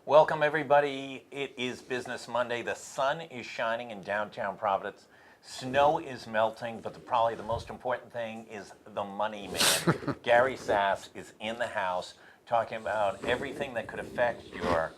Welcome, everybody. It is Business Monday. The sun is shining in downtown Providence. Snow is melting, but probably the most important thing is the money man. Gary Sasse is in the house talking about everything that could affect your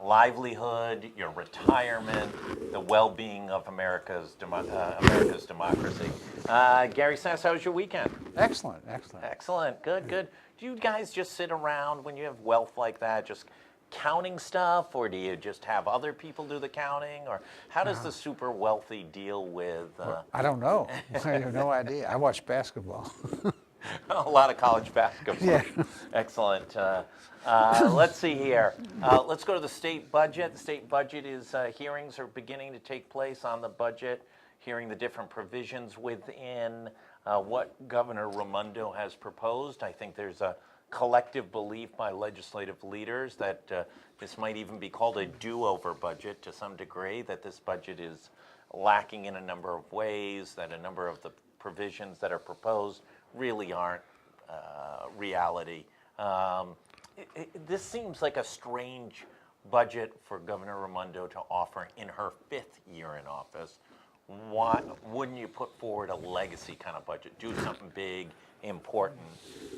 livelihood, your retirement, the well-being of America's democracy. Gary Sasse, how was your weekend? Excellent. Excellent. Good. Do you guys just sit around when you have wealth like that, just counting stuff, or do you just have other people do the counting, or how does the super wealthy deal with? I don't know. I have no idea. I watch basketball. A lot of college basketball. Yeah. Excellent. Let's see here. Let's go to the state budget. The state budget is hearings are beginning to take place on the budget, hearing the different provisions within what Governor Raimondo has proposed. I think there's a collective belief by legislative leaders that this might even be called a do-over budget to some degree, that this budget is lacking in a number of ways, that a number of the provisions that are proposed really aren't reality. This seems like a strange budget for Governor Raimondo to offer in her 5th year in office. Why wouldn't you put forward a legacy kind of budget? Do something big, important.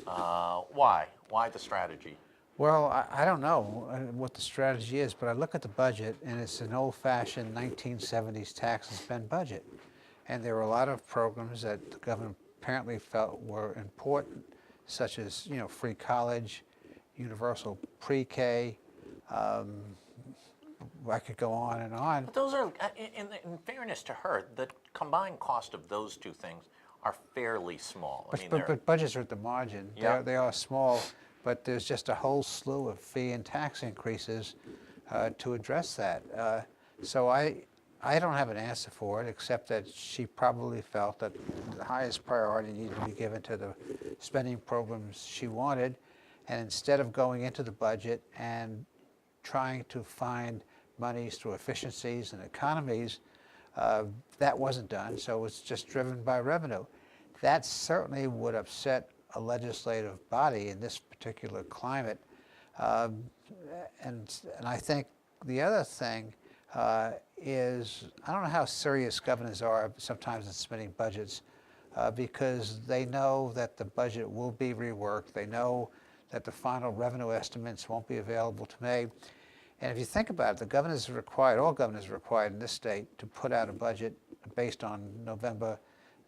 Why? Why the strategy? Well, I don't know what the strategy is, but I look at the budget, and it's an old-fashioned 1970s tax and spend budget. And there were a lot of programs that the governor apparently felt were important, such as, free college, universal pre-K. I could go on and on. But those are, in fairness to her, the combined cost of those two things are fairly small. But budgets are at the margin. Yeah. They are small, but there's just a whole slew of fee and tax increases to address that. So I don't have an answer for it, except that she probably felt that the highest priority needed to be given to the spending programs she wanted, and instead of going into the budget and trying to find monies through efficiencies and economies, that wasn't done, so it's just driven by revenue. That certainly would upset a legislative body in this particular climate. And I think the other thing is, I don't know how serious governors are sometimes in spending budgets, because they know that the budget will be reworked. They know that the final revenue estimates won't be available to May. And if you think about it, all governors are required in this state to put out a budget based on November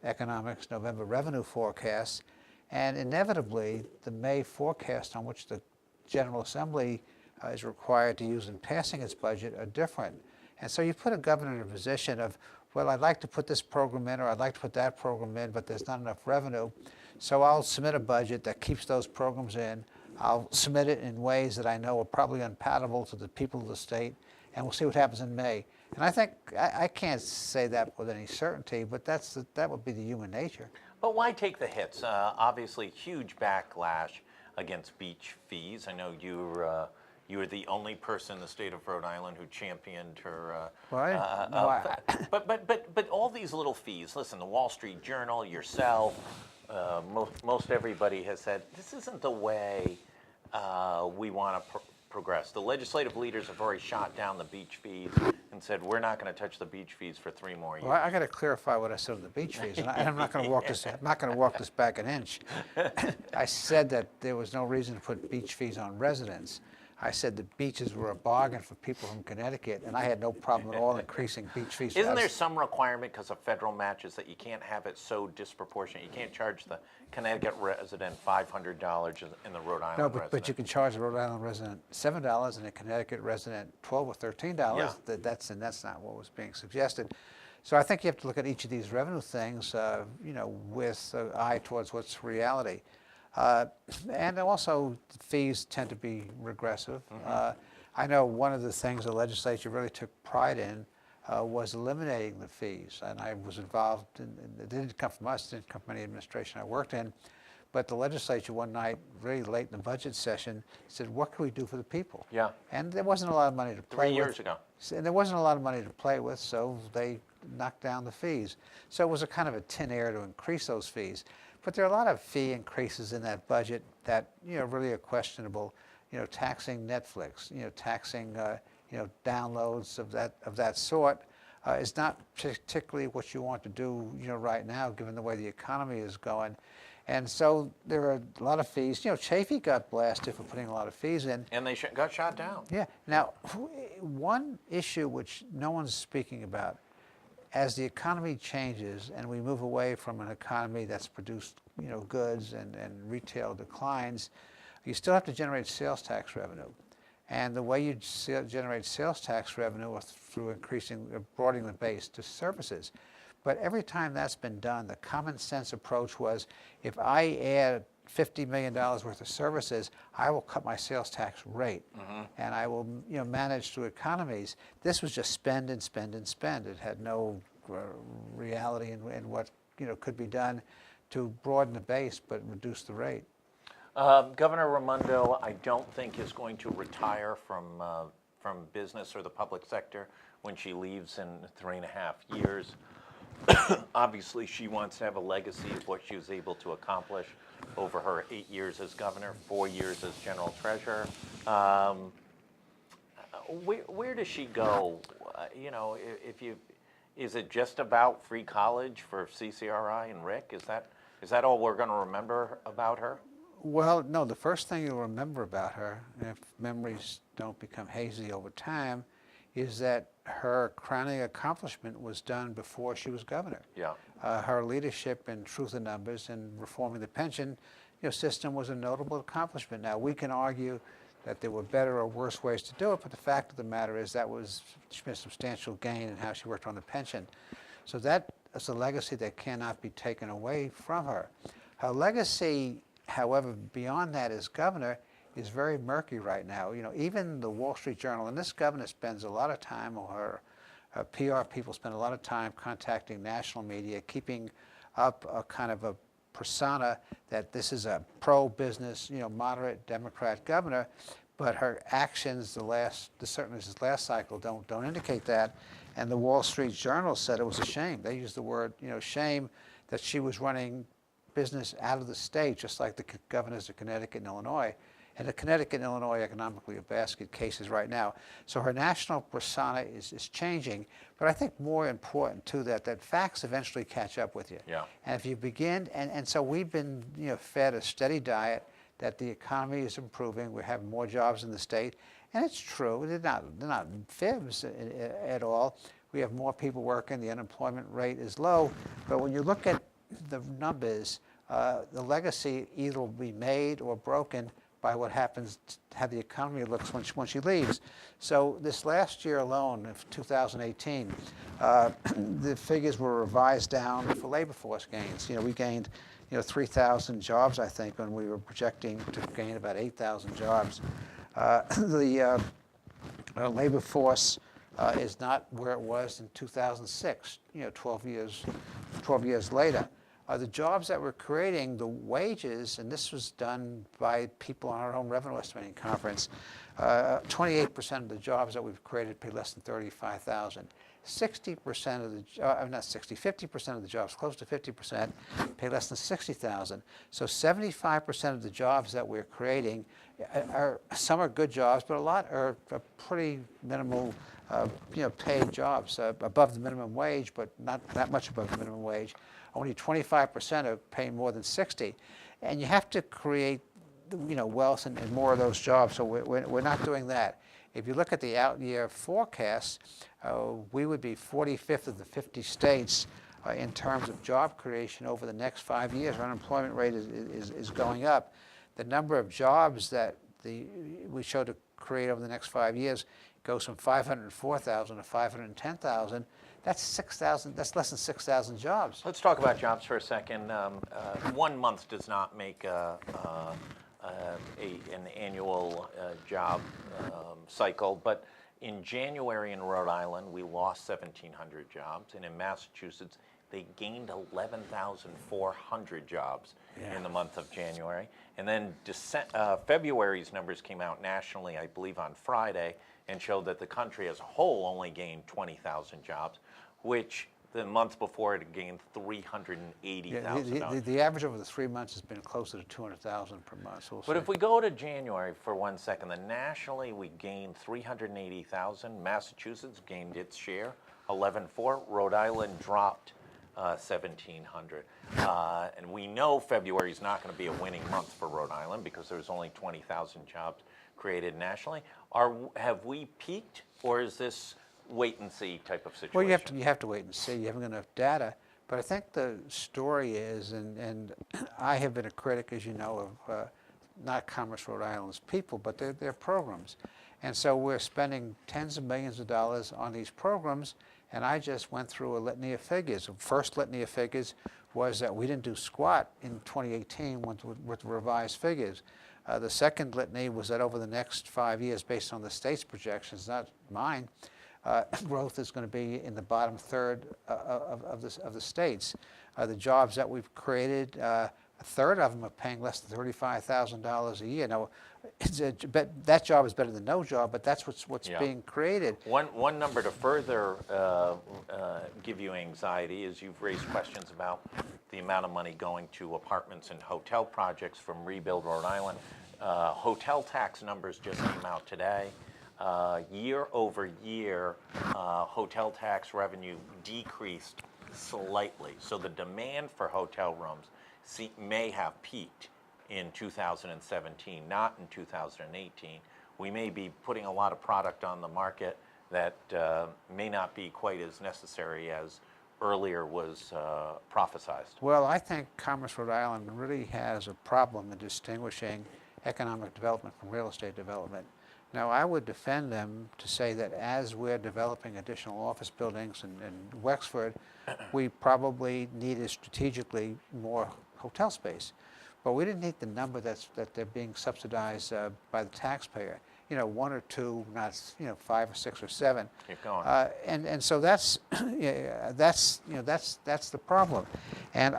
economics, November revenue forecasts, and inevitably the May forecast on which the General Assembly is required to use in passing its budget are different. And so you put a governor in a position of, well, I'd like to put this program in, or I'd like to put that program in, but there's not enough revenue, so I'll submit a budget that keeps those programs in. I'll submit it in ways that I know are probably unpalatable to the people of the state, and we'll see what happens in May. And I think, I can't say that with any certainty, but that would be the human nature. But why take the hits? Obviously, huge backlash against beach fees. I know you were the only person in the state of Rhode Island who championed her. But all these little fees. Listen, the Wall Street Journal, yourself, most everybody has said this isn't the way we want to progress. The legislative leaders have already shot down the beach fees and said we're not going to touch the beach fees for 3 more years. Well, I got to clarify what I said on the beach fees, and I'm not going to walk this. I'm not going to walk this back an inch. I said that there was no reason to put beach fees on residents. I said the beaches were a bargain for people from Connecticut, and I had no problem at all increasing beach fees. Isn't there some requirement because of federal matches that you can't have it so disproportionate? You can't charge the Connecticut resident $500 in the Rhode Island resident. But you can charge the Rhode Island resident $7 and a Connecticut resident $12 or $13. Yeah. That's not what was being suggested. So I think you have to look at each of these revenue things, with an eye towards what's reality. And also, fees tend to be regressive. I know one of the things the legislature really took pride in was eliminating the fees, and I was involved in, it didn't come from us, it didn't come from any administration I worked in, but the legislature one night, really late in the budget session, said, what can we do for the people? Yeah. And there wasn't a lot of money to play with. 3 years ago. And there wasn't a lot of money to play with, so they knocked down the fees. So it was a kind of a tin air to increase those fees. But there are a lot of fee increases in that budget that really are questionable. taxing Netflix, taxing downloads of that sort is not particularly what you want to do right now, given the way the economy is going. And so there are a lot of fees. Chafee got blasted for putting a lot of fees in. And they got shot down. Yeah. Now, one issue which no one's speaking about, as the economy changes and we move away from an economy that's produced goods and retail declines, you still have to generate sales tax revenue. And the way you generate sales tax revenue is through broadening the base to services. But every time that's been done, the common sense approach was, if I add $50 million worth of services, I will cut my sales tax rate, and I will manage through economies. This was just spend and spend and spend. It had no reality in what could be done to broaden the base but reduce the rate. Governor Raimondo, I don't think is going to retire from business or the public sector when she leaves in 3.5 years. Obviously, she wants to have a legacy of what she was able to accomplish over her 8 years as governor, 4 years as general treasurer. Where does she go? Is it just about free college for CCRI and Rick? Is that all we're going to remember about her? Well, no. The first thing you'll remember about her, if memories don't become hazy over time, is that her crowning accomplishment was done before she was governor. Yeah. Her leadership in truth in numbers and reforming the pension system was a notable accomplishment. Now, we can argue that there were better or worse ways to do it, but the fact of the matter is that was a substantial gain in how she worked on the pension. So that is a legacy that cannot be taken away from her. Her legacy, however, beyond that as governor, is very murky right now. Even the Wall Street Journal, and this governor spends a lot of time, or her PR people spend a lot of time contacting national media, keeping up a kind of a persona that this is a pro-business, moderate Democrat governor, but her actions certainly this last cycle don't indicate that. And the Wall Street Journal said it was a shame. They used the word, shame that she was running business out of the state, just like the governors of Connecticut and Illinois. And the Connecticut and Illinois economically are basket cases right now. So her national persona is changing. But I think more important to that facts eventually catch up with you. Yeah. And if you begin, and so we've been fed a steady diet that the economy is improving. We have more jobs in the state. And it's true. They're not fibs at all. We have more people working. The unemployment rate is low. But when you look at the numbers, the legacy either will be made or broken by what happens, how the economy looks when she leaves. So this last year alone, of 2018, the figures were revised down for labor force gains. We gained 3,000 jobs, I think, when we were projecting to gain about 8,000 jobs. The labor force is not where it was in 2006, 12 years later. The jobs that we're creating, the wages, and this was done by people on our own revenue estimating conference, 28% of the jobs that we've created pay less than $35,000. 60% of the, not 60, 50% of the jobs, close to 50%, pay less than $60,000. So 75% of the jobs that we're creating some are good jobs, but a lot are pretty minimal, paid jobs, above the minimum wage, but not that much above the minimum wage. Only 25% are paying more than 60, and you have to create, wealth and more of those jobs. So we're not doing that. If you look at the out-year forecasts, we would be 45th of the 50 states in terms of job creation over the next 5 years. Our unemployment rate is going up. The number of jobs that we show to create over the next 5 years goes from 504,000 to 510,000. That's 6,000. That's less than 6,000 jobs. Let's talk about jobs for a second. 1 month does not make an annual job cycle, but in January in Rhode Island, we lost 1,700 jobs, and in Massachusetts, they gained 11,400 jobs in the month of January. And then February's numbers came out nationally, I believe, on Friday, and showed that the country as a whole only gained 20,000 jobs, which The month before it gained Yeah, $380,000. the average over the 3 months has been closer to 200,000 per month. So we'll But see. if we go to January for 1 second, then nationally we gained 380,000. Massachusetts gained its share, 11.4. Rhode Island dropped 1,700. And we know February is not going to be a winning month for Rhode Island because there's only 20,000 jobs created nationally. Have we peaked, or is this wait and see type of situation? Well, you have to wait and see. You haven't got enough data. But I think the story is, and I have been a critic, as you know, of not Commerce Rhode Island's people, but their programs. And so we're spending tens of millions of dollars on these programs, and I just went through a litany of figures. The first litany of figures was that we didn't do squat in 2018 with revised figures. The second litany was that over the next 5 years, based on the state's projections, not mine, growth is going to be in the bottom third of the states. The jobs that we've created, a third of them are paying less than $35,000 a year. Now, that job is better than no job, but that's what's being created. One number to further give you anxiety is you've raised questions about the amount of money going to apartments and hotel projects from Rebuild Rhode Island. Hotel tax numbers just came out today. Year over year, hotel tax revenue decreased slightly. So the demand for hotel rooms may have peaked in 2017, not in 2018. We may be putting a lot of product on the market that may not be quite as necessary as earlier was prophesized. Well, I think Commerce Rhode Island really has a problem in distinguishing economic development from real estate development. Now, I would defend them to say that as we're developing additional office buildings in Wexford, we probably needed strategically more hotel space. But we didn't need the number that they're being subsidized by the taxpayer. You know, 1 or 2, not 5 or 6 or 7. Keep going. And so that's that's the problem. And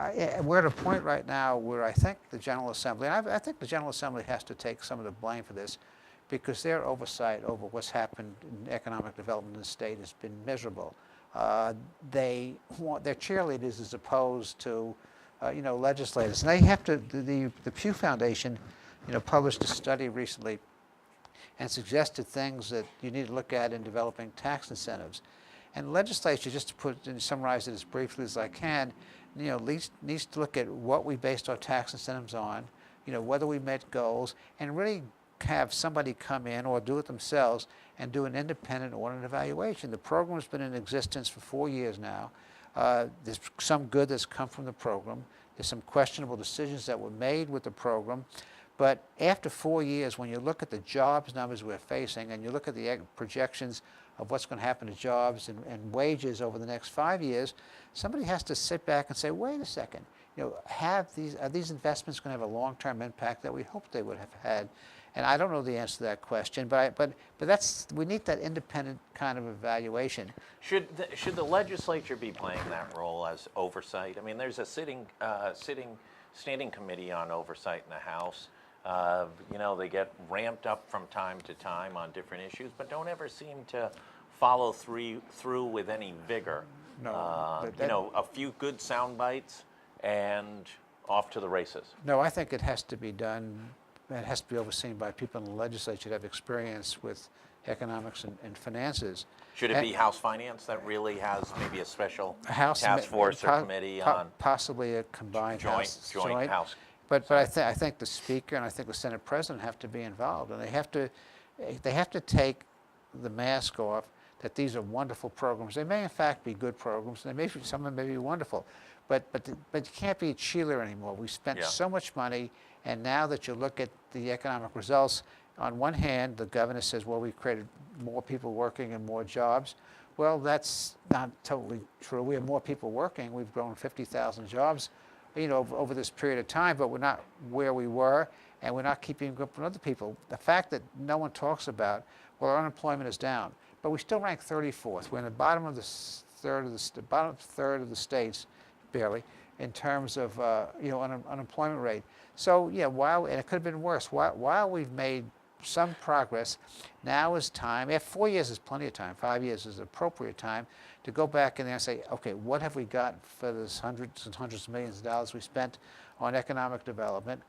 we're at a point right now where I think the General Assembly, and I think the General Assembly has to take some of the blame for this, because their oversight over what's happened in economic development in the state has been miserable. They're cheerleaders as opposed to legislators. And they have to. The Pew Foundation, published a study recently and suggested things that you need to look at in developing tax incentives. And the legislature, just to summarize it as briefly as I can, needs to look at what we based our tax incentives on, whether we met goals, and really have somebody come in or do it themselves and do an independent audit evaluation. The program's been in existence for 4 years now. There's some good that's come from the program. There's some questionable decisions that were made with the program. But after 4 years, when you look at the jobs numbers we're facing and you look at the projections of what's going to happen to jobs and wages over the next 5 years, somebody has to sit back and say, wait a second, are these investments going to have a long-term impact that we hoped they would have had? And I don't know the answer to that question, but we need that independent kind of evaluation. Should the legislature be playing that role as oversight? I mean, there's a standing committee on oversight in the House. They get ramped up from time to time on different issues, but don't ever seem to follow through with any vigor. No, a few good sound bites and off to the races. No, I think it has to be done. It has to be overseen by people in the legislature that have experience with economics and finances. Should it be House Finance that really has maybe a special task force or committee on? Possibly a combined joint House. But I think the Speaker and I think the Senate President have to be involved, and they have to take the mask off that these are wonderful programs. They may in fact be good programs, and some of them may be wonderful, but you can't be a cheerleader anymore. We spent so much money, and now that you look at the economic results, on one hand, the governor says, well, we've created more people working and more jobs. Well, that's not totally true. We have more people working. We've grown 50,000 jobs, over this period of time, but we're not where we were, and we're not keeping up with other people. The fact that no one talks about, well, our unemployment is down, but we still rank 34th. We're in the bottom third of the states, barely, in terms of unemployment rate. So and it could have been worse. While we've made some progress. Now is time. 4 years is plenty of time. 5 years is appropriate time to go back in there and say, okay, what have we got for this hundreds and hundreds of millions of dollars we spent on economic development?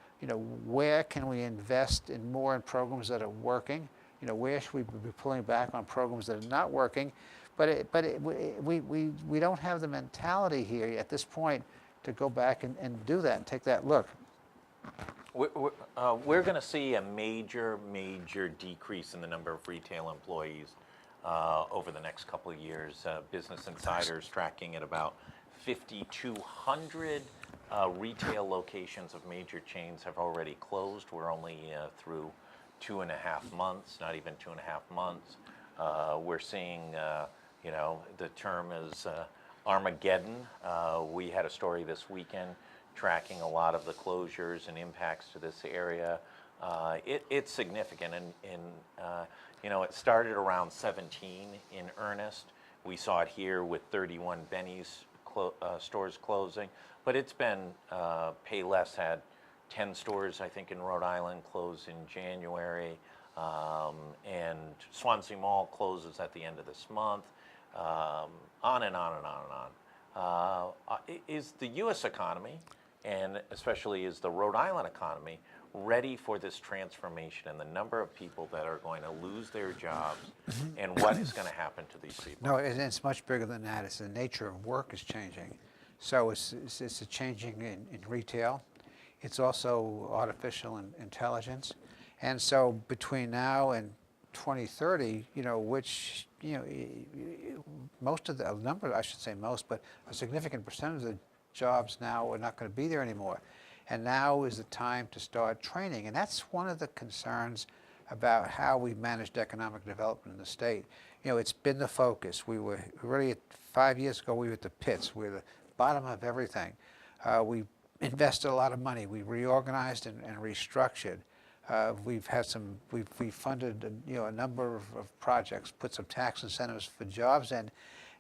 Where can we invest more in programs that are working? Where should we be pulling back on programs that are not working? We don't have the mentality here at this point to go back and do that and take that look. We're going to see a major decrease in the number of retail employees over the next couple of years. Business Insider's tracking at about 5,200 retail locations of major chains have already closed. We're only through 2.5 months, not even 2.5 months. We're seeing, the term is Armageddon. We had a story this weekend tracking a lot of the closures and impacts to this area. It's significant, and it started around 17 in earnest. We saw it here with 31 Benny's stores closing, but it's been, Payless had 10 stores, I think, in Rhode Island close in January, and Swansea Mall closes at the end of this month, on and on and on and on. Is the U.S. economy, and especially is the Rhode Island economy, ready for this transformation and the number of people that are going to lose their jobs and what is going to happen to these people? No, it's much bigger than that. It's the nature of work is changing. So it's a changing in retail. It's also artificial intelligence. And so between now and 2030, most of the number, I should say most, but a significant percentage of the jobs now are not going to be there anymore. And now is the time to start training. And that's one of the concerns about how we've managed economic development in the state. It's been the focus. We were really, 5 years ago, we were at the pits. We were the bottom of everything. We invested a lot of money. We reorganized and restructured. We've funded a number of projects, put some tax incentives for jobs in.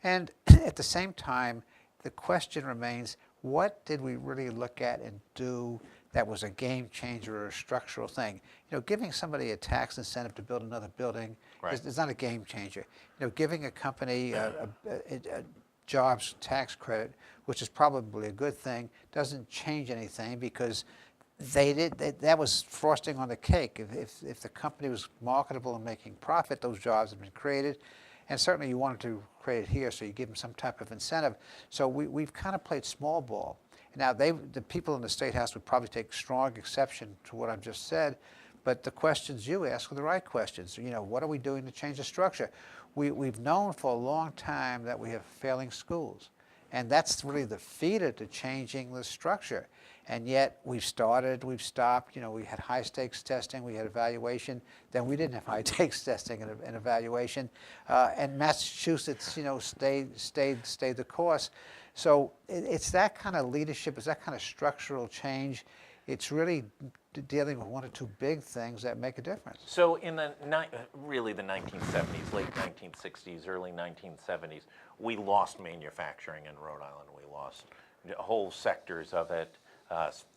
And at the same time, the question remains, what did we really look at and do that was a game changer or a structural thing? Giving somebody a tax incentive to build another building is not a game changer. Giving a company a jobs tax credit, which is probably a good thing, doesn't change anything because that was frosting on the cake. If the company was marketable and making profit, those jobs have been created. And certainly you wanted to create it here, so you give them some type of incentive. So we've kind of played small ball. Now, the people in the State House would probably take strong exception to what I've just said, but the questions you ask are the right questions. What are we doing to change the structure? We've known for a long time that we have failing schools, and that's really the feeder to changing the structure. And yet we've started, we've stopped. We had high stakes testing, we had evaluation. Then we didn't have high stakes testing and evaluation. And Massachusetts, stayed the course. So it's that kind of leadership, it's that kind of structural change. It's really dealing with one or two big things that make a difference. So in the 1970s, late 1960s, early 1970s, we lost manufacturing in Rhode Island. We lost whole sectors of it.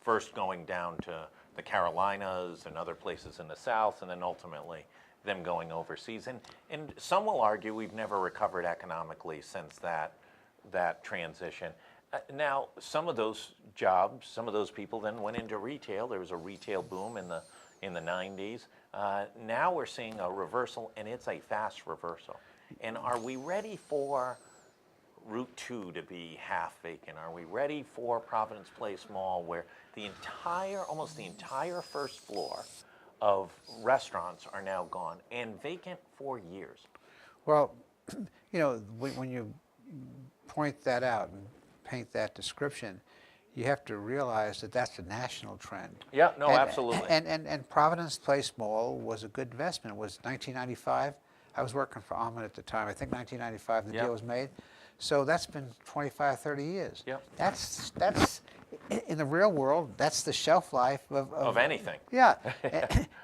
First going down to the Carolinas and other places in the South, and then ultimately them going overseas. And some will argue we've never recovered economically since that transition. Now, some of those jobs, some of those people then went into retail. There was a retail boom in the 90s. Now we're seeing a reversal, and it's a fast reversal. And are we ready for Route 2 to be half vacant? Are we ready for Providence Place Mall, where almost the entire first floor of restaurants are now gone and vacant for years? Well, when you point that out and paint that description, you have to realize that that's a national trend. Yeah, no, absolutely. And Providence Place Mall was a good investment. It was 1995. I was working for Almond at the time. I think 1995 the deal was made. So that's been 25, 30 years. Yep. That's in the real world, that's the shelf life of anything. Yeah.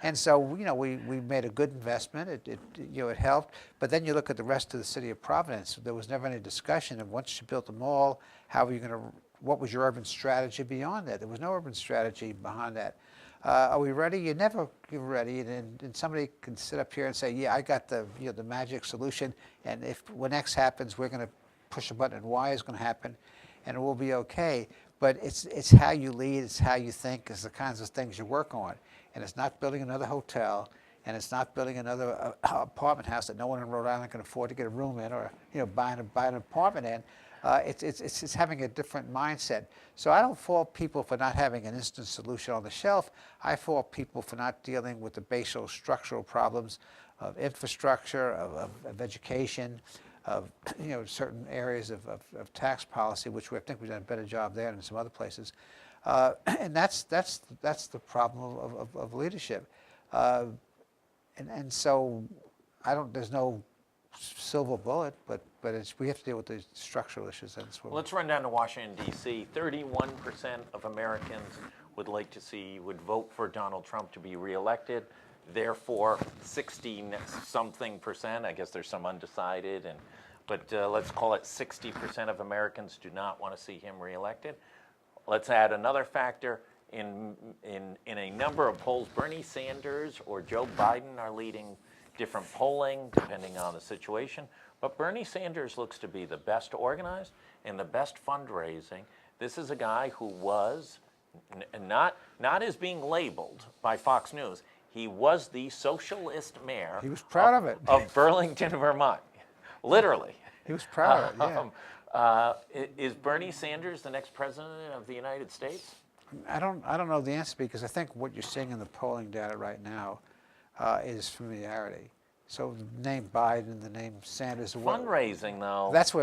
And so, we made a good investment. It helped. But then you look at the rest of the city of Providence, there was never any discussion of once you built the mall, what was your urban strategy beyond that? There was no urban strategy behind that. Are we ready? You're never ready, and somebody can sit up here and say, yeah, I got the the magic solution, and if when X happens, we're going to push a button, and Y is going to happen, and it will be okay. But it's how you lead, it's how you think, it's the kinds of things you work on, and it's not building another hotel, and it's not building another apartment house that no one in Rhode Island can afford to get a room in, or buy an apartment in. It's having a different mindset. So I don't fault people for not having an instant solution on the shelf. I fault people for not dealing with the basic structural problems of infrastructure, of education, of certain areas of tax policy, which I think we've done a better job there than some other places. And that's the problem of leadership. And so there's no silver bullet, but we have to deal with the structural issues. Let's run down to Washington, D.C. 31% of Americans would vote for Donald Trump to be reelected. Therefore, 60-something%, I guess there's some undecided, but let's call it 60% of Americans do not want to see him reelected. Let's add another factor. In a number of polls, Bernie Sanders or Joe Biden are leading different polling depending on the situation. But Bernie Sanders looks to be the best organized and the best fundraising. This is a guy who was, not as being labeled by Fox News, he was the socialist mayor. He was proud of it. Of Burlington, Vermont. Literally. He was proud of it, yeah. Is Bernie Sanders the next president of the United States? I don't know the answer, because I think what you're seeing in the polling data right now is familiarity. So the name Biden, the name Sanders. Fundraising, though. That's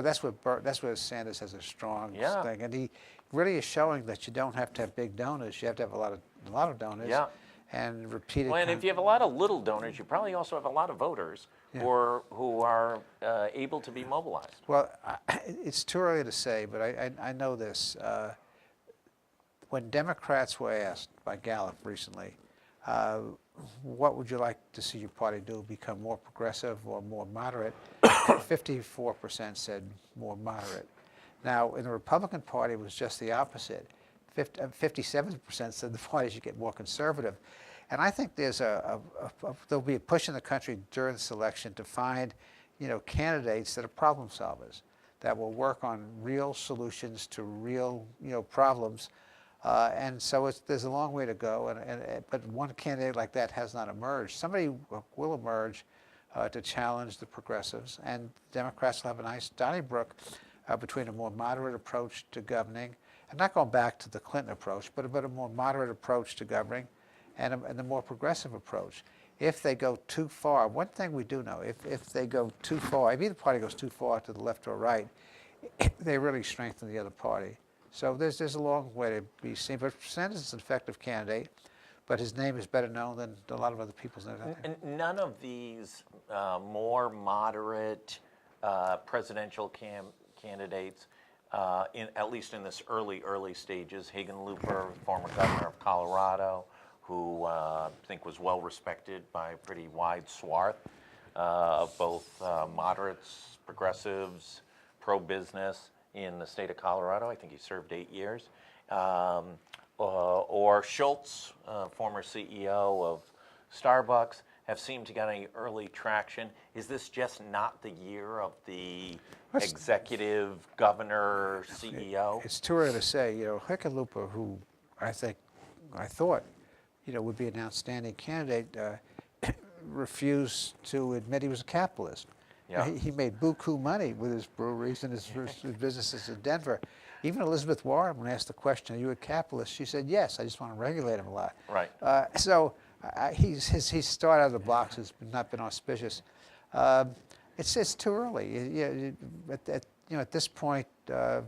where Sanders has a strong thing, and he really is showing that you don't have to have big donors. You have to have a lot of donors. Yeah. And repeated. Well, and if you have a lot of little donors, you probably also have a lot of voters who are able to be mobilized. Well, it's too early to say, but I know this. When Democrats were asked by Gallup recently, what would you like to see your party do, become more progressive or more moderate, 54% said more moderate. Now, in the Republican Party, it was just the opposite. 57% said the party should get more conservative. And I think there'll be a push in the country during this election to find, candidates that are problem solvers, that will work on real solutions to real, problems. And so there's a long way to go, but one candidate like that has not emerged. Somebody will emerge to challenge the progressives, and Democrats will have a nice Donnybrook between a more moderate approach to governing, and not going back to the Clinton approach, but a more moderate approach to governing, and a more progressive approach. If they go too far, one thing we do know, if they go too far, if either party goes too far to the left or right, they really strengthen the other party. So there's a long way to be seen. But Sanders is an effective candidate, but his name is better known than a lot of other people's names. And none of these more moderate presidential candidates, at least in this early stages, Hickenlooper, former governor of Colorado, who I think was well respected by a pretty wide swath of both moderates, progressives, pro-business in the state of Colorado. I think he served 8 years. Or Schultz, former CEO of Starbucks, have seemed to get any early traction. Is this just not the year of the executive governor CEO? It's too early to say. Hickenlooper, who I thought, would be an outstanding candidate, refused to admit he was a capitalist. Yeah. He made buku money with his breweries and his businesses in Denver. Even Elizabeth Warren, when asked the question, "Are you a capitalist?" she said, "Yes, I just want to regulate him a lot." Right. So his start out of the blocks has not been auspicious. It's too early. At this point, how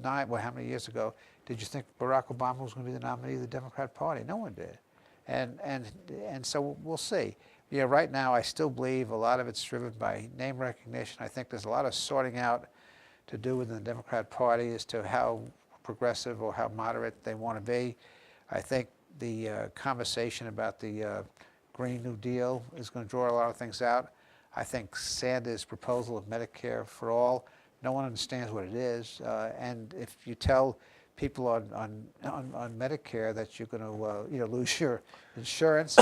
many years ago did you think Barack Obama was going to be the nominee of the Democrat Party? No one did, and so we'll see. Right now, I still believe a lot of it's driven by name recognition. I think there's a lot of sorting out to do within the Democrat Party as to how progressive or how moderate they want to be. I think the conversation about the Green New Deal is going to draw a lot of things out. I think Sanders' proposal of Medicare for all, no one understands what it is. And if you tell people on Medicare that you're going to lose your insurance,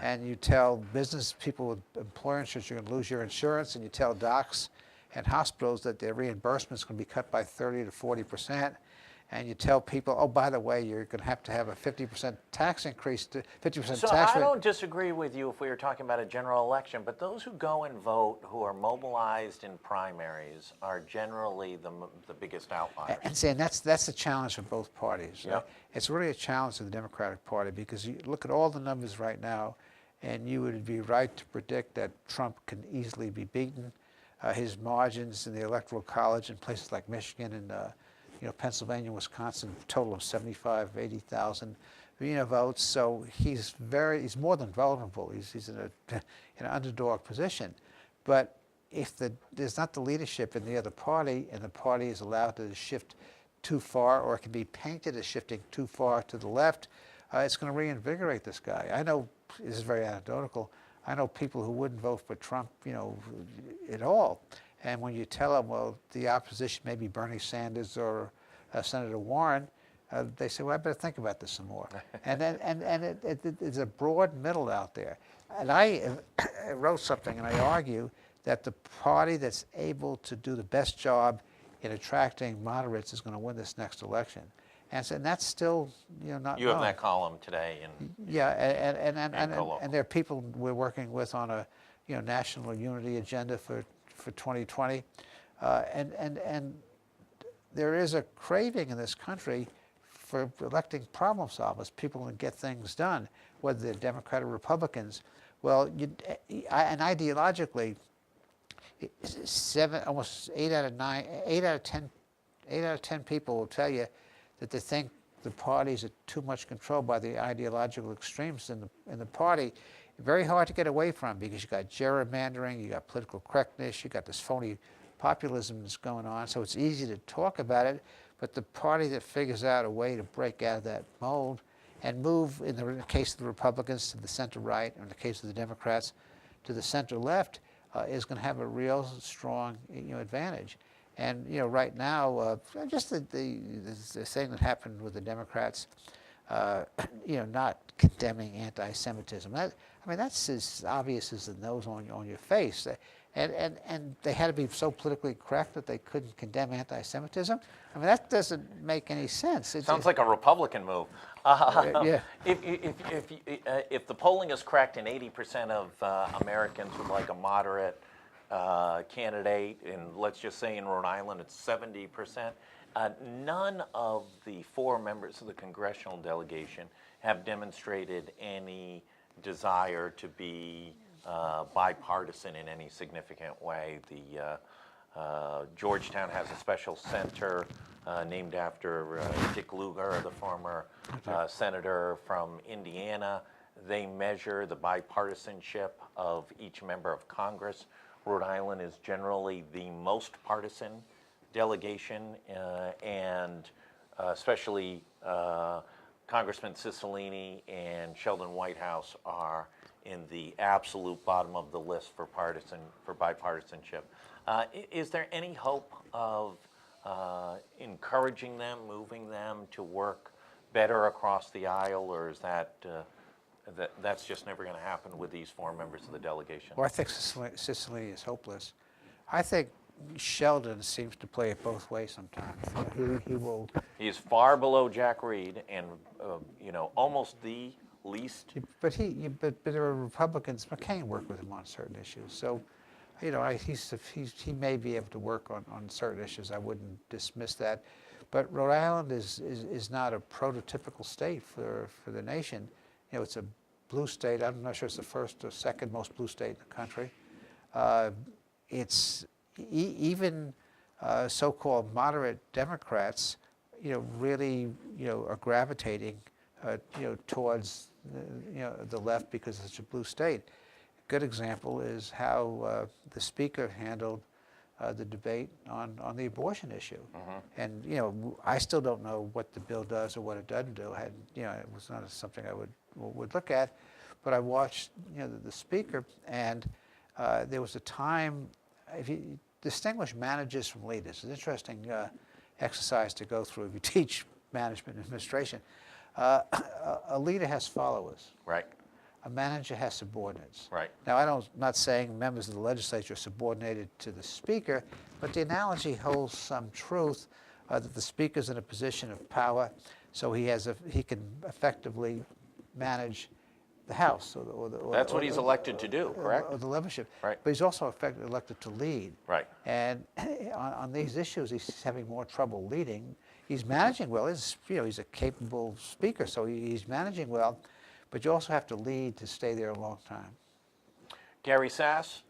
and you tell business people with employer insurance you're going to lose your insurance, and you tell docs and hospitals that their reimbursement is going to be cut by 30 to 40%, and you tell people, oh, by the way, you're going to have a 50% tax increase, to 50% So tax I rate. don't disagree with you if we were talking about a general election, but those who go and vote, who are mobilized in primaries, are generally the biggest outliers. And see, and that's the challenge for both parties. Yep. It's really a challenge to the Democratic Party because you look at all the numbers right now, and you would be right to predict that Trump can easily be beaten. His margins in the Electoral College in places like Michigan and Pennsylvania, Wisconsin, total of 75, 80,000 votes. So he's more than vulnerable. He's in an underdog position. But if there's not the leadership in the other party, and the party is allowed to shift too far, or it can be painted as shifting too far to the left, it's going to reinvigorate this guy. I know this is very anecdotal. I know people who wouldn't vote for Trump, at all. And when you tell them, well, the opposition may be Bernie Sanders or Senator Warren, they say, well, I better think about this some more. And it's a broad middle out there. And I wrote something, and I argue that the party that's able to do the best job in attracting moderates is going to win this next election. And so, and that's still, not You have known. that column today. Yeah, and GoLocal. there are people we're working with on a national unity agenda for 2020, and there is a craving in this country for electing problem solvers, people who get things done, whether they're Democrat or Republicans. Well, and ideologically, almost 8 out of 10 people will tell you that they think the parties are too much controlled by the ideological extremes in the party. Very hard to get away from because you got gerrymandering, you got political correctness, you got this phony populism that's going on. So it's easy to talk about it, but the party that figures out a way to break out of that mold and move, in the case of the Republicans, to the center right, or in the case of the Democrats, to the center left, is going to have a real strong advantage. And right now, just the thing that happened with the Democrats, not condemning anti-Semitism. That's as obvious as the nose on your face. And they had to be so politically correct that they couldn't condemn anti-Semitism. That doesn't make any sense. Sounds like a Republican move. Yeah. If the polling is correct and 80% of Americans would like a moderate candidate, and let's just say in Rhode Island it's 70%, none of the 4 members of the congressional delegation have demonstrated any desire to be bipartisan in any significant way. Georgetown has a special center named after Dick Lugar, the former senator from Indiana. They measure the bipartisanship of each member of Congress. Rhode Island is generally the most partisan delegation, and especially Congressman Cicilline and Sheldon Whitehouse are in the absolute bottom of the list for bipartisanship. Is there any hope of encouraging them, moving them to work better across the aisle, or is that's just never going to happen with these 4 members of the delegation? Well, I think Cicilline is hopeless. I think Sheldon seems to play it both ways sometimes. He will. He is far below Jack Reed, and almost the least. But there are Republicans. McCain worked with him on certain issues, so he may be able to work on certain issues. I wouldn't dismiss that. But Rhode Island is not a prototypical state for the nation. It's a blue state. I'm not sure it's the first or second most blue state in the country. It's even so-called moderate Democrats, really, are gravitating, towards, the left because it's a blue state. A good example is how the Speaker handled the debate on the abortion issue. Mm-hmm. And I still don't know what the bill does or what it doesn't do. It was not something I would look at, but I watched the Speaker, and there was a time, if you distinguish managers from leaders, it's an interesting exercise to go through. If you teach management and administration. A leader has followers. Right. A manager has subordinates. Right. Now, I'm not saying members of the legislature are subordinated to the speaker, but the analogy holds some truth that the speaker's in a position of power, so he can effectively manage the House. That's what he's elected to do, correct? Or the leadership. Right. But he's also elected to lead. Right. And on these issues, he's having more trouble leading. He's managing well. He's a capable speaker, so he's managing well. But you also have to lead to stay there a long time. Gary Sasse,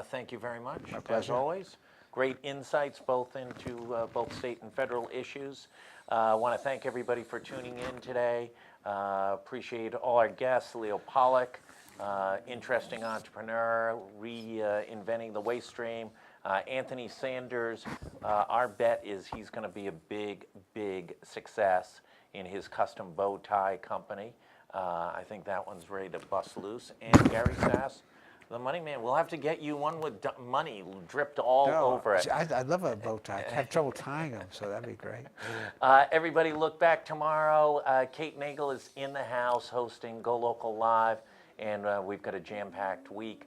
thank you very much. My As pleasure. always, great insights both into both state and federal issues. I want to thank everybody for tuning in today. Appreciate all our guests, Leo Pollack, interesting entrepreneur, reinventing the waste stream. Anthony Sanders, our bet is he's going to be a big, big success in his custom bow tie company. I think that one's ready to bust loose. And Gary Sasse, the money man, we'll have to get you one with money dripped all over it. I'd love a bow tie. I have trouble tying them, so that'd be great. Everybody look back tomorrow. Kate Nagel is in the house hosting GoLocal Live, and we've got a jam-packed week.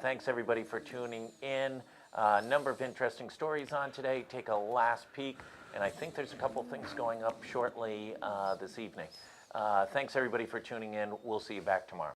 Thanks, everybody, for tuning in. A number of interesting stories on today. Take a last peek, and I think there's a couple things going up shortly this evening. Thanks, everybody, for tuning in. We'll see you back tomorrow.